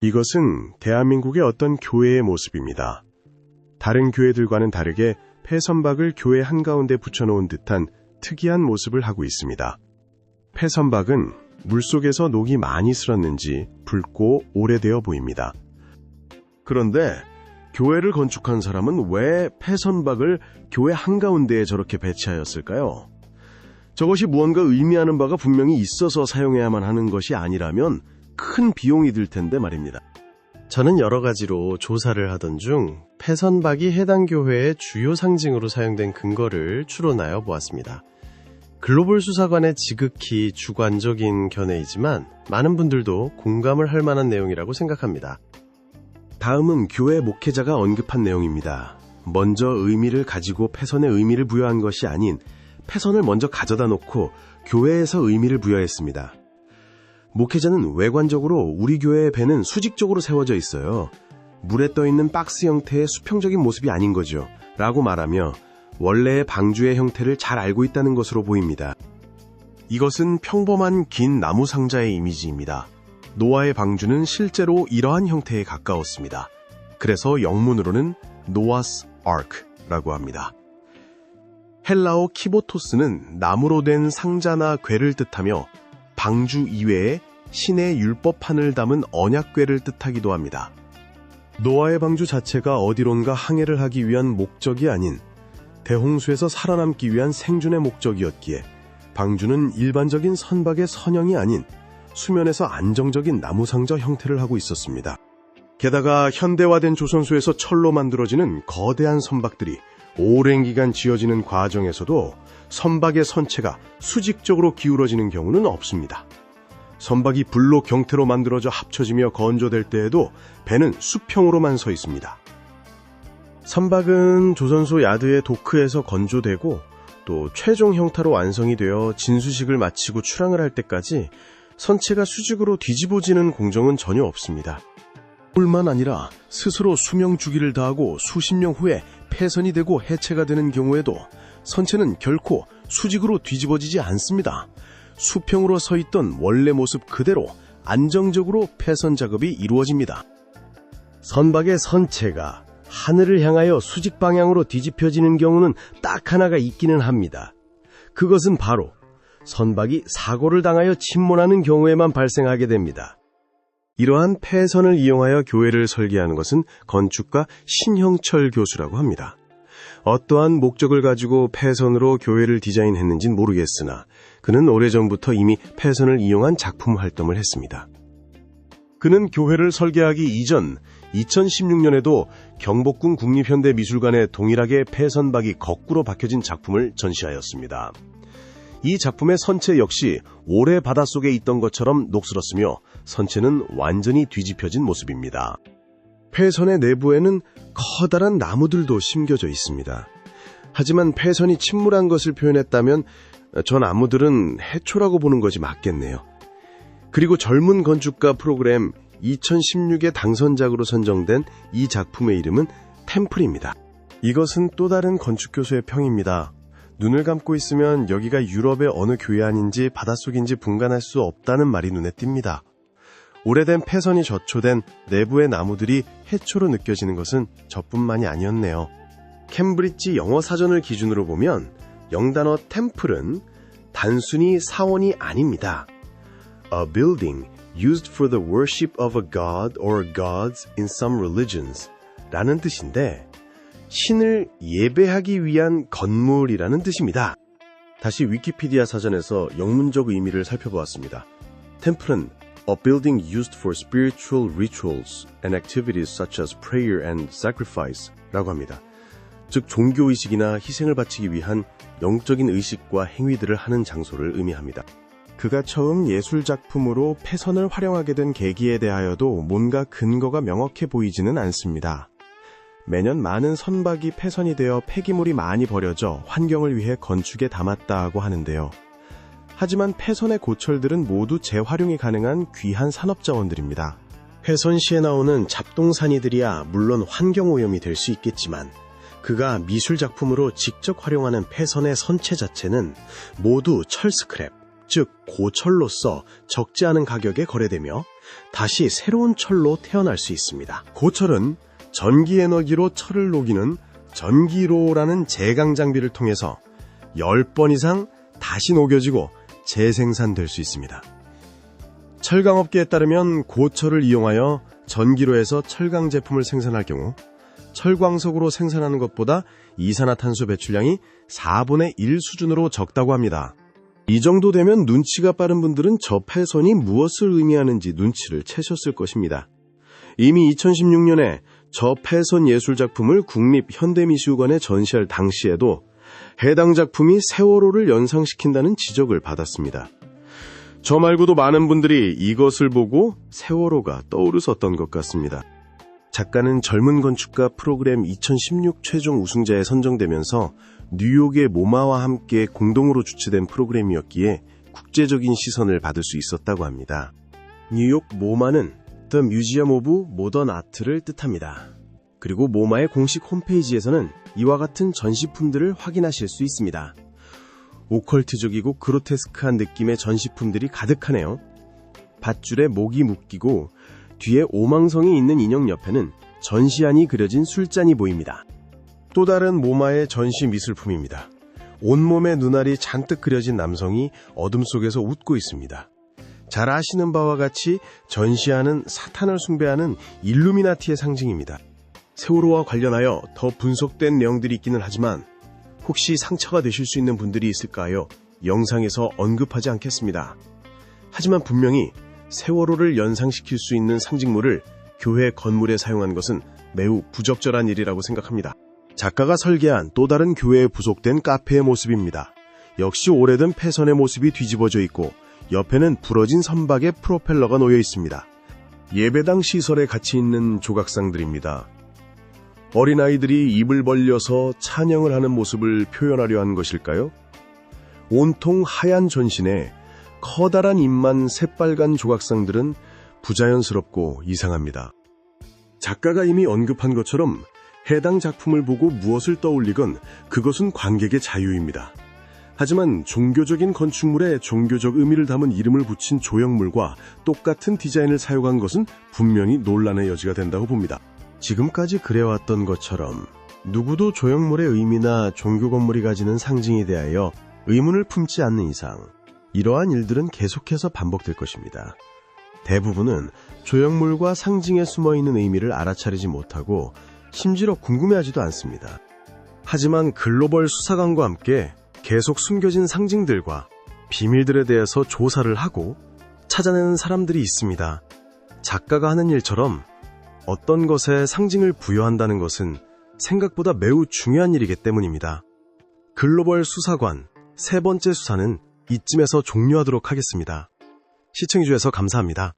이것은 대한민국의 어떤 교회의 모습입니다. 다른 교회들과는 다르게 폐선박을 교회 한가운데 붙여놓은 듯한 특이한 모습을 하고 있습니다. 폐선박은 물속에서 녹이 많이 슬었는지 붉고 오래되어 보입니다. 그런데 교회를 건축한 사람은 왜 폐선박을 교회 한가운데에 저렇게 배치하였을까요? 저것이 무언가 의미하는 바가 분명히 있어서 사용해야만 하는 것이 아니라면 큰 비용이 들 텐데 말입니다. 저는 여러 가지로 조사를 하던 중 폐선박이 해당 교회의 주요 상징으로 사용된 근거를 추론하여 보았습니다. 글로벌 수사관의 지극히 주관적인 견해이지만 많은 분들도 공감을 할 만한 내용이라고 생각합니다. 다음은 교회 목회자가 언급한 내용입니다. 먼저 의미를 가지고 폐선에 의미를 부여한 것이 아닌 폐선을 먼저 가져다 놓고 교회에서 의미를 부여했습니다. 목회자는 외관적으로 우리 교회의 배는 수직적으로 세워져 있어요. 물에 떠있는 박스 형태의 수평적인 모습이 아닌 거죠. 라고 말하며 원래의 방주의 형태를 잘 알고 있다는 것으로 보입니다. 이것은 평범한 긴 나무 상자의 이미지입니다. 노아의 방주는 실제로 이러한 형태에 가까웠습니다. 그래서 영문으로는 노아스 아크라고 합니다. 헬라어 키보토스는 나무로 된 상자나 궤를 뜻하며 방주 이외에 신의 율법판을 담은 언약궤를 뜻하기도 합니다. 노아의 방주 자체가 어디론가 항해를 하기 위한 목적이 아닌 대홍수에서 살아남기 위한 생존의 목적이었기에 방주는 일반적인 선박의 선형이 아닌 수면에서 안정적인 나무상자 형태를 하고 있었습니다. 게다가 현대화된 조선소에서 철로 만들어지는 거대한 선박들이 오랜 기간 지어지는 과정에서도 선박의 선체가 수직적으로 기울어지는 경우는 없습니다. 선박이 블록 형태로 만들어져 합쳐지며 건조될 때에도 배는 수평으로만 서 있습니다. 선박은 조선소 야드의 도크에서 건조되고 또 최종 형태로 완성이 되어 진수식을 마치고 출항을 할 때까지 선체가 수직으로 뒤집어지는 공정은 전혀 없습니다. 뿐만 아니라 스스로 수명 주기를 다하고 수십 년 후에 폐선이 되고 해체가 되는 경우에도 선체는 결코 수직으로 뒤집어지지 않습니다. 수평으로 서 있던 원래 모습 그대로 안정적으로 폐선 작업이 이루어집니다. 선박의 선체가 하늘을 향하여 수직 방향으로 뒤집혀지는 경우는 딱 하나가 있기는 합니다. 그것은 바로 선박이 사고를 당하여 침몰하는 경우에만 발생하게 됩니다. 이러한 폐선을 이용하여 교회를 설계하는 것은 건축가 신형철 교수라고 합니다. 어떠한 목적을 가지고 폐선으로 교회를 디자인했는지는 모르겠으나 그는 오래전부터 이미 폐선을 이용한 작품 활동을 했습니다. 그는 교회를 설계하기 이전 2016년에도 경복궁 국립현대미술관에 동일하게 폐선박이 거꾸로 박혀진 작품을 전시하였습니다. 이 작품의 선체 역시 오래 바닷속에 있던 것처럼 녹슬었으며 선체는 완전히 뒤집혀진 모습입니다. 폐선의 내부에는 커다란 나무들도 심겨져 있습니다. 하지만 폐선이 침몰한 것을 표현했다면 저 나무들은 해초라고 보는 것이 맞겠네요. 그리고 젊은 건축가 프로그램 2016의 당선작으로 선정된 이 작품의 이름은 템플입니다. 이것은 또 다른 건축 교수의 평입니다. 눈을 감고 있으면 여기가 유럽의 어느 교회 아닌지 바닷속인지 분간할 수 없다는 말이 눈에 띕니다. 오래된 폐선이 저초된 내부의 나무들이 해초로 느껴지는 것은 저뿐만이 아니었네요. 캠브리지 영어 사전을 기준으로 보면 영단어 템플은 단순히 사원이 아닙니다. A building used for the worship of a god or gods in some religions 라는 뜻인데 신을 예배하기 위한 건물이라는 뜻입니다. 다시 위키피디아 사전에서 영문적 의미를 살펴보았습니다. 템플은 A building used for spiritual rituals and activities such as prayer and sacrifice 라고 합니다. 즉 종교의식이나 희생을 바치기 위한 영적인 의식과 행위들을 하는 장소를 의미합니다. 그가 처음 예술작품으로 폐선을 활용하게 된 계기에 대하여도 뭔가 근거가 명확해 보이지는 않습니다. 매년 많은 선박이 폐선이 되어 폐기물이 많이 버려져 환경을 위해 건축에 담았다고 하는데요. 하지만 폐선의 고철들은 모두 재활용이 가능한 귀한 산업자원들입니다. 폐선 시에 나오는 잡동사니들이야 물론 환경오염이 될 수 있겠지만 그가 미술작품으로 직접 활용하는 폐선의 선체 자체는 모두 철스크랩, 즉 고철로서 적지 않은 가격에 거래되며 다시 새로운 철로 태어날 수 있습니다. 고철은 전기에너지로 철을 녹이는 전기로라는 제강 장비를 통해서 10번 이상 다시 녹여지고 재생산될 수 있습니다. 철강업계에 따르면 고철을 이용하여 전기로에서 철강 제품을 생산할 경우 철광석으로 생산하는 것보다 이산화탄소 배출량이 4분의 1 수준으로 적다고 합니다. 이 정도 되면 눈치가 빠른 분들은 저 패선이 무엇을 의미하는지 눈치를 채셨을 것입니다. 이미 2016년에 저 패선 예술작품을 국립현대미술관에 전시할 당시에도 해당 작품이 세월호를 연상시킨다는 지적을 받았습니다. 저 말고도 많은 분들이 이것을 보고 세월호가 떠오르셨던 것 같습니다. 작가는 젊은 건축가 프로그램 2016 최종 우승자에 선정되면서 뉴욕의 모마와 함께 공동으로 주최된 프로그램이었기에 국제적인 시선을 받을 수 있었다고 합니다. 뉴욕 모마는 The Museum of Modern Art를 뜻합니다. 그리고 모마의 공식 홈페이지에서는 이와 같은 전시품들을 확인하실 수 있습니다. 오컬트적이고 그로테스크한 느낌의 전시품들이 가득하네요. 밧줄에 목이 묶이고 뒤에 오망성이 있는 인형 옆에는 전시안이 그려진 술잔이 보입니다. 또 다른 모마의 전시 미술품입니다. 온몸에 눈알이 잔뜩 그려진 남성이 어둠 속에서 웃고 있습니다. 잘 아시는 바와 같이 전시안은 사탄을 숭배하는 일루미나티의 상징입니다. 세월호와 관련하여 더 분석된 내용들이 있기는 하지만 혹시 상처가 되실 수 있는 분들이 있을까요? 영상에서 언급하지 않겠습니다. 하지만 분명히 세월호를 연상시킬 수 있는 상징물을 교회 건물에 사용한 것은 매우 부적절한 일이라고 생각합니다. 작가가 설계한 또 다른 교회에 부속된 카페의 모습입니다. 역시 오래된 폐선의 모습이 뒤집어져 있고 옆에는 부러진 선박의 프로펠러가 놓여 있습니다. 예배당 시설에 같이 있는 조각상들입니다. 어린아이들이 입을 벌려서 찬양을 하는 모습을 표현하려 한 것일까요? 온통 하얀 전신에 커다란 입만 새빨간 조각상들은 부자연스럽고 이상합니다. 작가가 이미 언급한 것처럼 해당 작품을 보고 무엇을 떠올리건 그것은 관객의 자유입니다. 하지만 종교적인 건축물에 종교적 의미를 담은 이름을 붙인 조형물과 똑같은 디자인을 사용한 것은 분명히 논란의 여지가 된다고 봅니다. 지금까지 그래왔던 것처럼 누구도 조형물의 의미나 종교 건물이 가지는 상징에 대하여 의문을 품지 않는 이상 이러한 일들은 계속해서 반복될 것입니다. 대부분은 조형물과 상징에 숨어있는 의미를 알아차리지 못하고 심지어 궁금해하지도 않습니다. 하지만 글로벌 수사관과 함께 계속 숨겨진 상징들과 비밀들에 대해서 조사를 하고 찾아내는 사람들이 있습니다. 작가가 하는 일처럼 어떤 것에 상징을 부여한다는 것은 생각보다 매우 중요한 일이기 때문입니다. 글로벌 수사관 세 번째 수사는 이쯤에서 종료하도록 하겠습니다. 시청해주셔서 감사합니다.